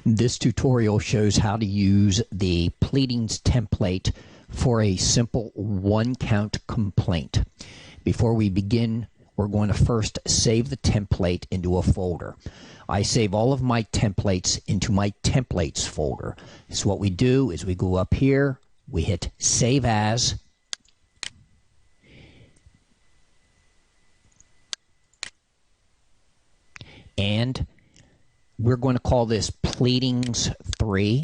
This tutorial shows how to use the Pleadings template for a simple one-count complaint. Before we begin, we're going to first save the template into a folder. I save all of my templates into my templates folder. So what we do is we go up here, we hit Save As, and we're going to call this Pleadings 3,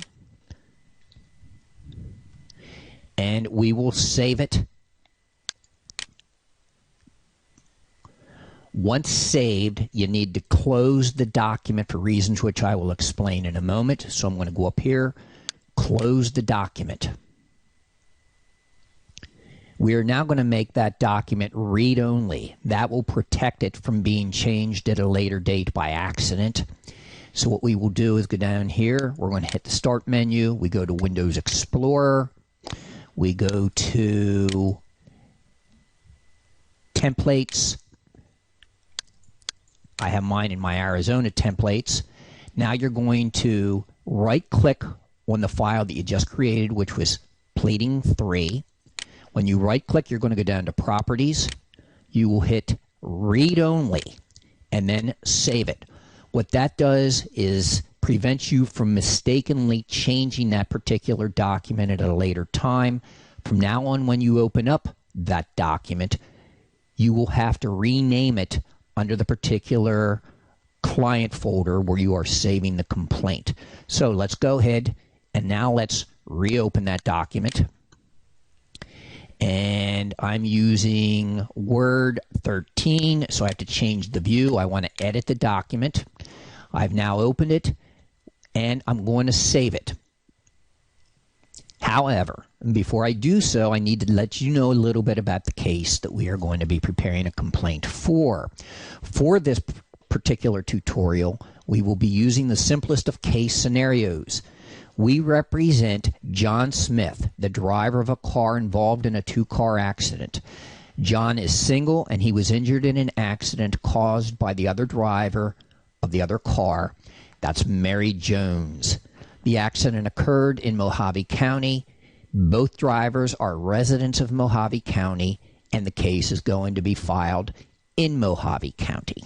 and we will save it. Once saved, you need to close the document for reasons which I will explain in a moment. So I'm going to go up here, close the document. We are now going to make that document read-only. That will protect it from being changed at a later date by accident. So what we will do is go down here. We're going to hit the Start menu. We go to Windows Explorer. We go to Templates. I have mine in my Arizona templates. Now you're going to right-click on the file that you just created, which was Pleading 3. When you right-click, you're going to go down to Properties. You will hit Read Only, and then save it. What that does is prevents you from mistakenly changing that particular document at a later time. From now on, when you open up that document, you will have to rename it under the particular client folder where you are saving the complaint. So let's go ahead and now let's reopen that document. And I'm using Word 13, so I have to change the view. I want to edit the document. I've now opened it, and I'm going to save it. However, before I do so, I need to let you know a little bit about the case that we are going to be preparing a complaint for. For this particular tutorial, we will be using the simplest of case scenarios. We represent John Smith, the driver of a car involved in a two-car accident. John is single, and he was injured in an accident caused by the other driver of the other car. That's Mary Jones. The accident occurred in Mojave County. Both drivers are residents of Mojave County, and the case is going to be filed in Mojave County.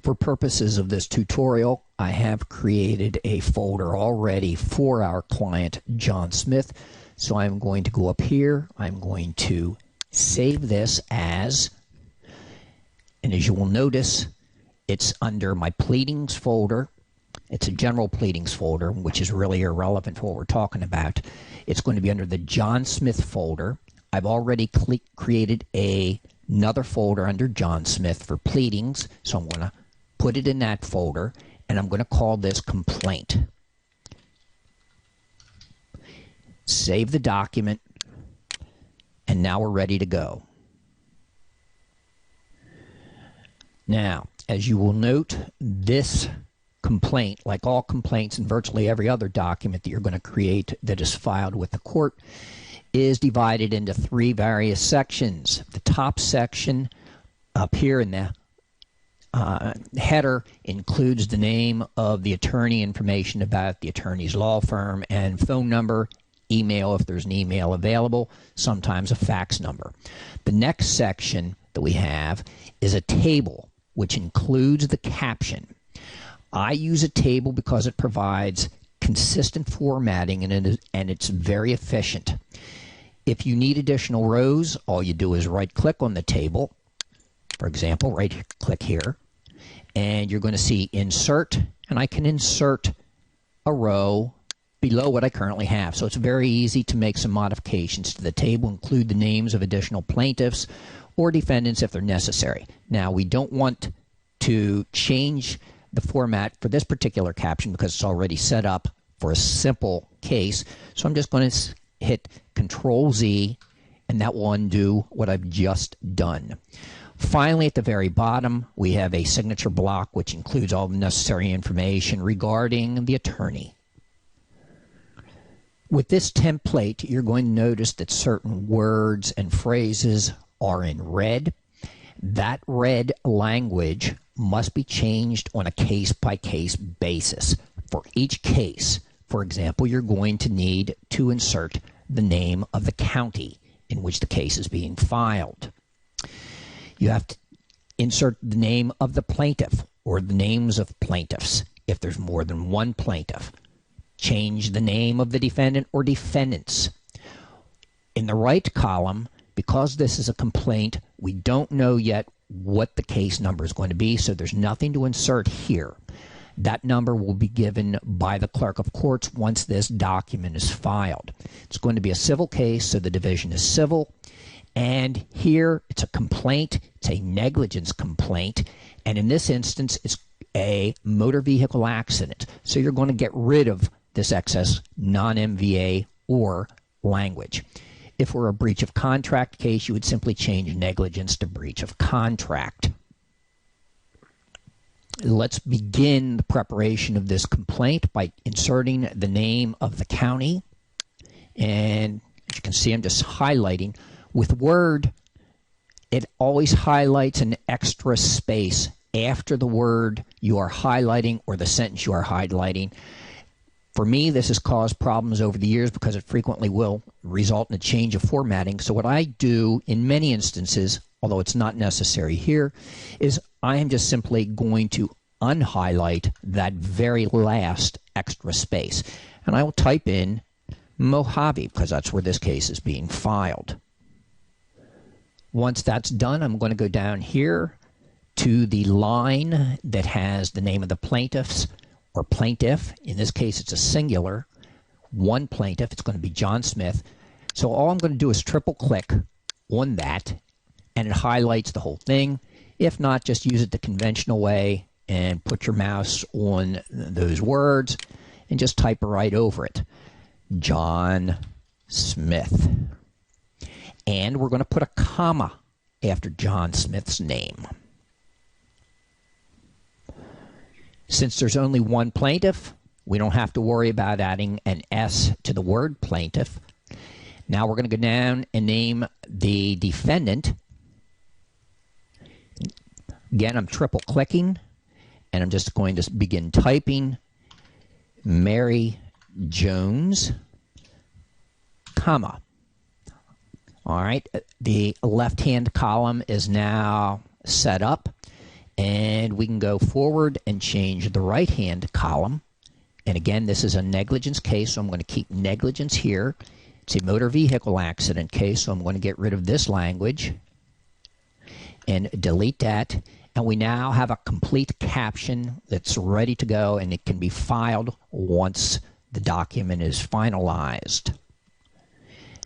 For purposes of this tutorial, I have created a folder already for our client, John Smith. So I'm going to go up here. I'm going to save this as, and as you will notice, it's under my Pleadings folder. It's a general Pleadings folder, which is really irrelevant for what we're talking about. It's going to be under the John Smith folder. I've already created another folder under John Smith for Pleadings, so I'm going to put it in that folder, and I'm going to call this Complaint. Save the document, and now we're ready to go. Now, as you will note, this complaint, like all complaints and virtually every other document that you're going to create that is filed with the court, is divided into three various sections. The top section up here in the header includes the name of the attorney, information about the attorney's law firm, and phone number, email if there's an email available, sometimes a fax number. The next section that we have is a table, which includes the caption. I use a table because it provides consistent formatting and it's very efficient. If you need additional rows, all you do is right-click on the table. For example, right-click here, and you're going to see Insert, and I can insert a row below what I currently have. So it's very easy to make some modifications to the table, include the names of additional plaintiffs or defendants if they're necessary. Now, we don't want to change the format for this particular caption because it's already set up for a simple case. So I'm just going to hit Control-Z, and that will undo what I've just done. Finally, at the very bottom, we have a signature block which includes all the necessary information regarding the attorney. With this template, you're going to notice that certain words and phrases are in red. That red language must be changed on a case-by-case basis. For each case, for example, you're going to need to insert the name of the county in which the case is being filed. You have to insert the name of the plaintiff or the names of plaintiffs if there's more than one plaintiff. Change the name of the defendant or defendants. In the right column, because this is a complaint, we don't know yet what the case number is going to be, so there's nothing to insert here. That number will be given by the clerk of courts once this document is filed. It's going to be a civil case, so the division is civil. And here it's a complaint, it's a negligence complaint, and in this instance it's a motor vehicle accident. So you're going to get rid of this excess non-MVA or language. If we're a breach of contract case, you would simply change negligence to breach of contract. Let's begin the preparation of this complaint by inserting the name of the county. And as you can see, I'm just highlighting. With Word, it always highlights an extra space after the word you are highlighting or the sentence you are highlighting. For me, this has caused problems over the years because it frequently will result in a change of formatting. So what I do in many instances, although it's not necessary here, is I am just simply going to unhighlight that very last extra space. And I will type in Mojave because that's where this case is being filed. Once that's done, I'm going to go down here to the line that has the name of the plaintiffs or plaintiff. In this case, it's a singular. One plaintiff. It's going to be John Smith. So all I'm going to do is triple click on that, and it highlights the whole thing. If not, just use it the conventional way and put your mouse on those words and just type right over it. John Smith. And we're going to put a comma after John Smith's name. Since there's only one plaintiff, we don't have to worry about adding an S to the word plaintiff. Now we're going to go down and name the defendant. Again, I'm triple clicking, and I'm just going to begin typing Mary Jones, comma. All right, the left-hand column is now set up, and we can go forward and change the right-hand column. And again, this is a negligence case, so I'm going to keep negligence here. It's a motor vehicle accident case, so I'm going to get rid of this language and delete that. And we now have a complete caption that's ready to go, and it can be filed once the document is finalized.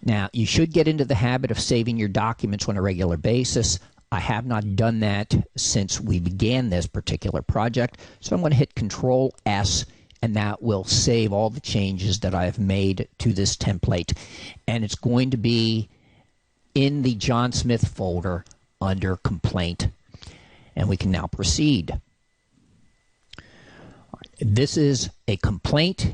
Now, you should get into the habit of saving your documents on a regular basis. I have not done that since we began this particular project, so I'm going to hit Control S, and that will save all the changes that I have made to this template. And it's going to be in the John Smith folder under Complaint. And we can now proceed. This is a complaint.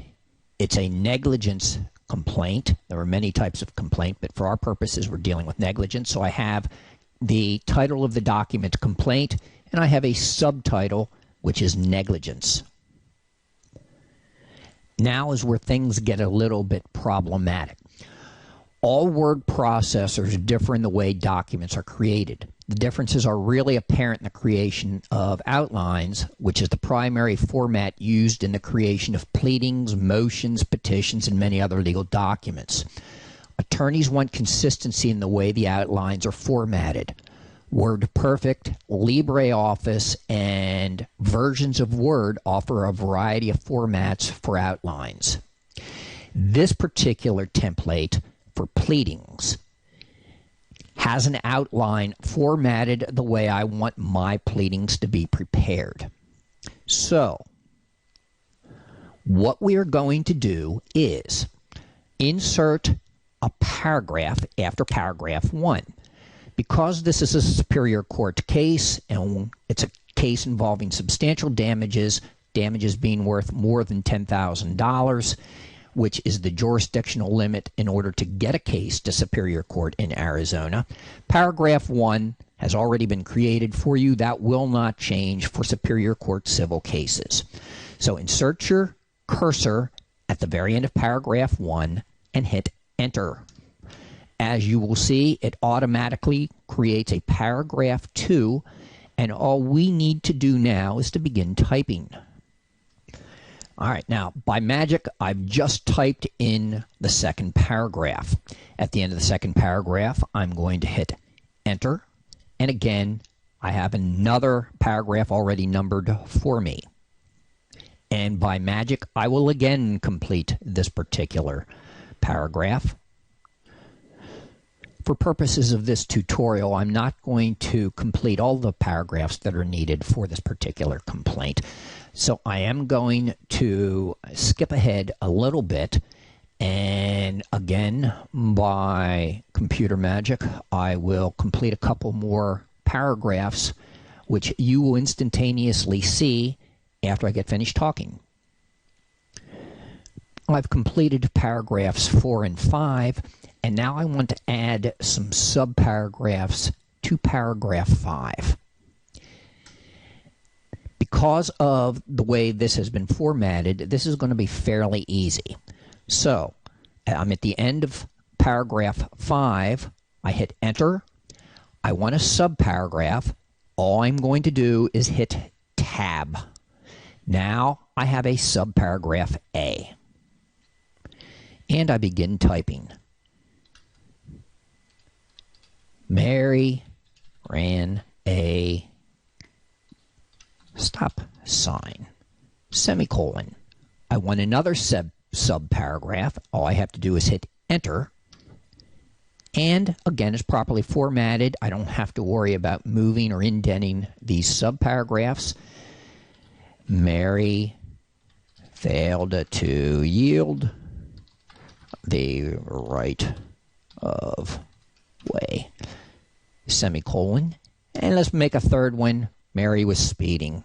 It's a negligence complaint. There are many types of complaint, but for our purposes, we're dealing with negligence. So I have the title of the document, Complaint, and I have a subtitle, which is Negligence. Now is where things get a little bit problematic. All word processors differ in the way documents are created. The differences are really apparent in the creation of outlines, which is the primary format used in the creation of pleadings, motions, petitions, and many other legal documents. Attorneys want consistency in the way the outlines are formatted. WordPerfect, LibreOffice, and versions of Word offer a variety of formats for outlines. This particular template for pleadings has an outline formatted the way I want my pleadings to be prepared. So, what we are going to do is insert a paragraph after paragraph 1. Because this is a Superior Court case, and it's a case involving substantial damages, damages being worth more than $10,000, which is the jurisdictional limit in order to get a case to Superior Court in Arizona. Paragraph 1 has already been created for you. That will not change for Superior Court civil cases. So insert your cursor at the very end of paragraph 1 and hit enter. As you will see, it automatically creates a paragraph 2, and all we need to do now is to begin typing. All right, now, by magic, I've just typed in the second paragraph. At the end of the second paragraph, I'm going to hit enter, and again, I have another paragraph already numbered for me. And by magic, I will again complete this particular paragraph. For purposes of this tutorial, I'm not going to complete all the paragraphs that are needed for this particular complaint. So I am going to skip ahead a little bit, and again, by computer magic, I will complete a couple more paragraphs, which you will instantaneously see after I get finished talking. I've completed paragraphs 4 and 5, and now I want to add some subparagraphs to paragraph 5. Because of the way this has been formatted, this is going to be fairly easy. So, I'm at the end of paragraph 5. I hit enter. I want a subparagraph. All I'm going to do is hit tab. Now I have a subparagraph A. And I begin typing. Mary ran a stop sign, semicolon. I want another subparagraph. All I have to do is hit enter. And again, it's properly formatted. I don't have to worry about moving or indenting these subparagraphs. Mary failed to yield the right of way, semicolon. And let's make a third one. Mary was speeding.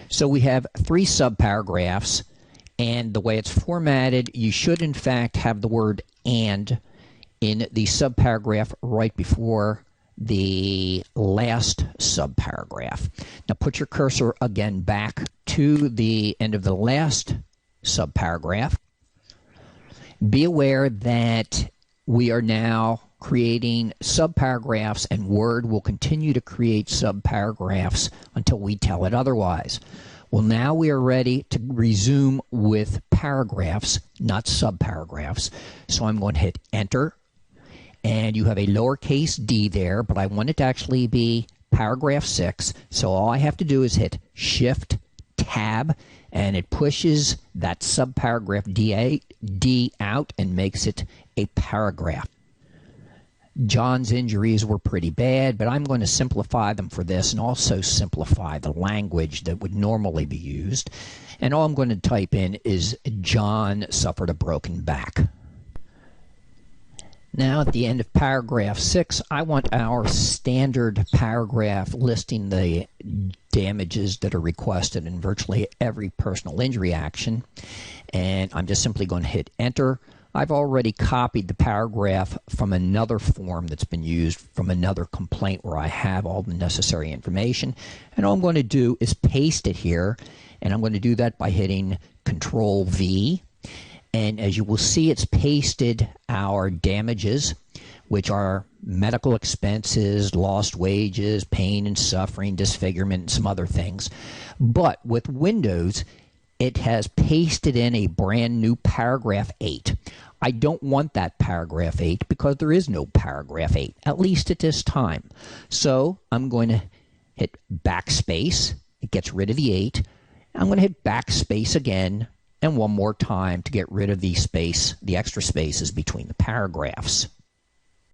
So we have 3 subparagraphs, and the way it's formatted, you should in fact have the word and in the subparagraph right before the last subparagraph. Now put your cursor again back to the end of the last subparagraph. Be aware that we are now creating subparagraphs, and Word will continue to create subparagraphs until we tell it otherwise. Well, now we are ready to resume with paragraphs, not subparagraphs. So I'm going to hit enter, and you have a lowercase d there, but I want it to actually be paragraph 6. So all I have to do is hit shift tab, and it pushes that subparagraph D out and makes it a paragraph. John's injuries were pretty bad, but I'm going to simplify them for this and also simplify the language that would normally be used. And all I'm going to type in is John suffered a broken back. Now at the end of paragraph 6, I want our standard paragraph listing the damages that are requested in virtually every personal injury action. And I'm just simply going to hit enter. I've already copied the paragraph from another form that's been used from another complaint where I have all the necessary information. And all I'm going to do is paste it here. And I'm going to do that by hitting Control V. And as you will see, it's pasted our damages, which are medical expenses, lost wages, pain and suffering, disfigurement, and some other things. But with Windows, it has pasted in a brand new paragraph 8. I don't want that paragraph 8 because there is no paragraph 8, at least at this time. So I'm going to hit backspace. It gets rid of the 8. I'm going to hit backspace again and one more time to get rid of the space, the extra spaces between the paragraphs.